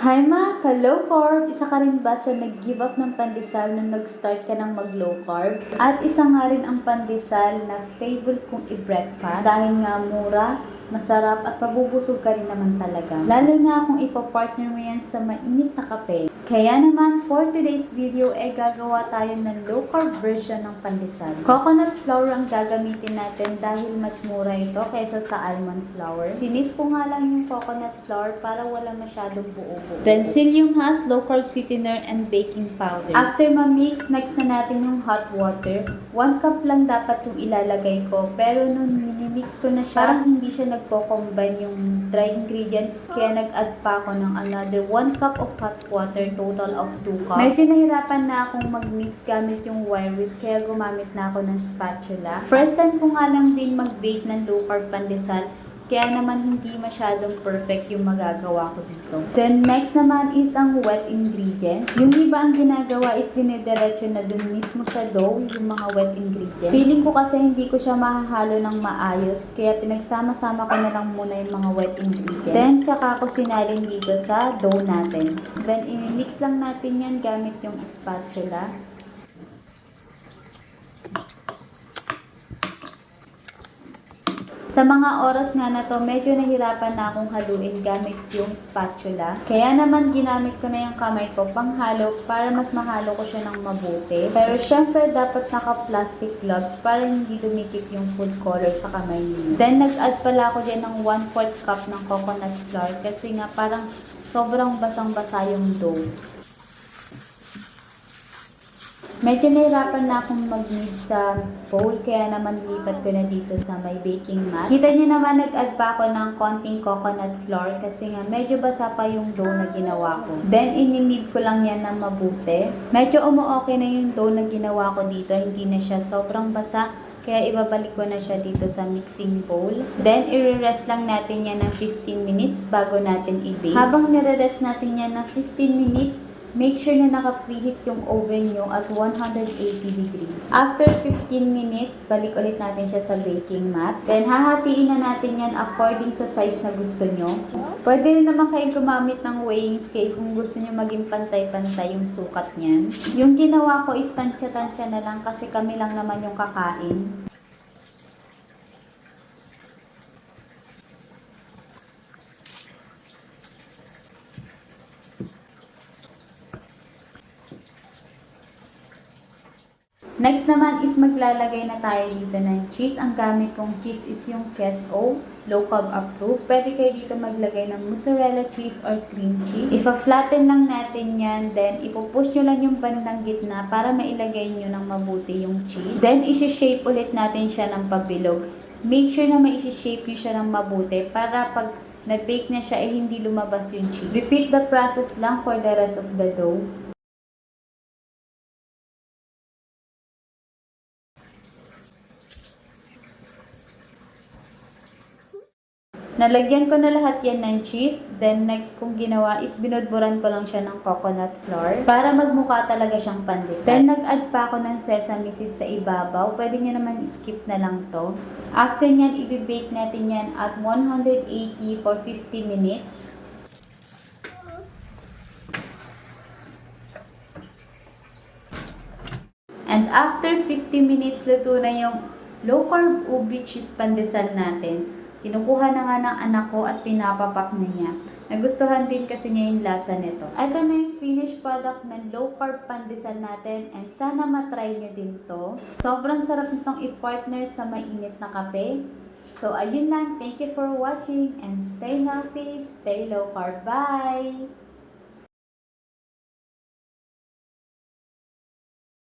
Hi mga ka-low carb! Isa ka rin ba sa nag-give up ng pandesal nung nag-start ka ng mag-low carb? At isa nga rin ang pandesal na favorite kong i-breakfast dahil nga mura, masarap at mabubusog ka rin naman talaga. Lalo na kung ipapartner mo yan sa mainit na kape. Kaya naman, for today's video, gagawa tayo ng low carb version ng pandesal. Coconut flour ang gagamitin natin dahil mas mura ito kaysa sa almond flour. Sinip ko nga lang yung coconut flour para wala masyadong buo-buo. Then, psyllium husk, low carb sweetener, and baking powder. After ma-mix, next na natin yung hot water. 1 cup lang dapat yung ilalagay ko. Pero nung minimix ko na siya, parang hindi siya nagpo-combine yung dry ingredients. Kaya nag-add pa ako ng another 1 cup of hot water, total of 2 cups. Medyo nahirapan na akong mag-mix gamit yung wire whisk, kaya gumamit na ako ng spatula. First time ko nga lang din mag-bake ng low carb pandesal, kaya naman hindi masyadong perfect yung magagawa ko dito. Then next naman is ang wet ingredients. Yung iba ang ginagawa is dinediretso na dun mismo sa dough yung mga wet ingredients. Feeling ko kasi hindi ko siya mahahalo ng maayos, kaya pinagsama-sama ko na lang muna yung mga wet ingredients. Then tsaka ko sinalin dito sa dough natin. Then i-mix lang natin yan gamit yung spatula. Sa mga oras nga na to, medyo nahirapan na akong haluin gamit yung spatula. Kaya naman ginamit ko na yung kamay ko panghalo para mas mahalo ko siya ng mabuti. Pero syempre dapat naka-plastic gloves para hindi dumikit yung food color sa kamay niyo. Then nag-add pala ako dyan ng 1/4 cup ng coconut flour kasi nga parang sobrang basang-basa yung dough. Medyo nahirapan na akong mag-mix sa bowl, kaya naman lipat ko na dito sa may baking mat. Kita niyo naman nag-add pa ako ng konting coconut flour kasi nga medyo basa pa yung dough na ginawa ko. Then, ininid ko lang yan ng mabuti. Medyo umu-okay na yung dough na ginawa ko dito, hindi na siya sobrang basa. Kaya ibabalik ko na siya dito sa mixing bowl. Then, i-rest lang natin yan ng 15 minutes bago natin i-bake. Habang nire-rest natin yan ng 15 minutes, make sure na naka-preheat yung oven nyo at 180 degree. After 15 minutes, balik ulit natin siya sa baking mat. Then, hahatiin na natin yan according sa size na gusto nyo. Pwede rin naman kayo gumamit ng weighing scale kung gusto nyo maging pantay-pantay yung sukat niyan. Yung ginawa ko is tansya-tansya na lang kasi kami lang naman yung kakain. Next naman is maglalagay na tayo dito ng cheese. Ang gamit kong cheese is yung Queso, low carb approved. Pwede kayo dito maglagay ng mozzarella cheese or cream cheese. Ipa-flatten lang natin yan, then ipupush nyo lang yung bandang gitna para mailagay nyo ng mabuti yung cheese. Then isi-shape ulit natin siya ng pabilog. Make sure na mai-shape nyo siya ng mabuti para pag na-bake na siya hindi lumabas yung cheese. Repeat the process lang for the rest of the dough. Nalagyan ko na lahat yan ng cheese. Then next kong ginawa is binudburan ko lang siya ng coconut flour para magmukha talaga siyang pandesal. Then nag-add pa ako ng sesame seeds sa ibabaw. Pwede nyo naman skip na lang to. After nyan, i-bake natin yan at 180 for 50 minutes. And after 50 minutes, luto na yung low carb ubi cheese pandesal natin. Kinukuha na nga ng anak ko at pinapapak na niya. Nagustuhan din kasi niya yung lasa nito. Ito na yung finished product ng low carb pandesal natin and sana matry nyo din to. Sobrang sarap nitong i-partner sa mainit na kape. So ayun lang, thank you for watching and stay healthy, stay low carb. Bye!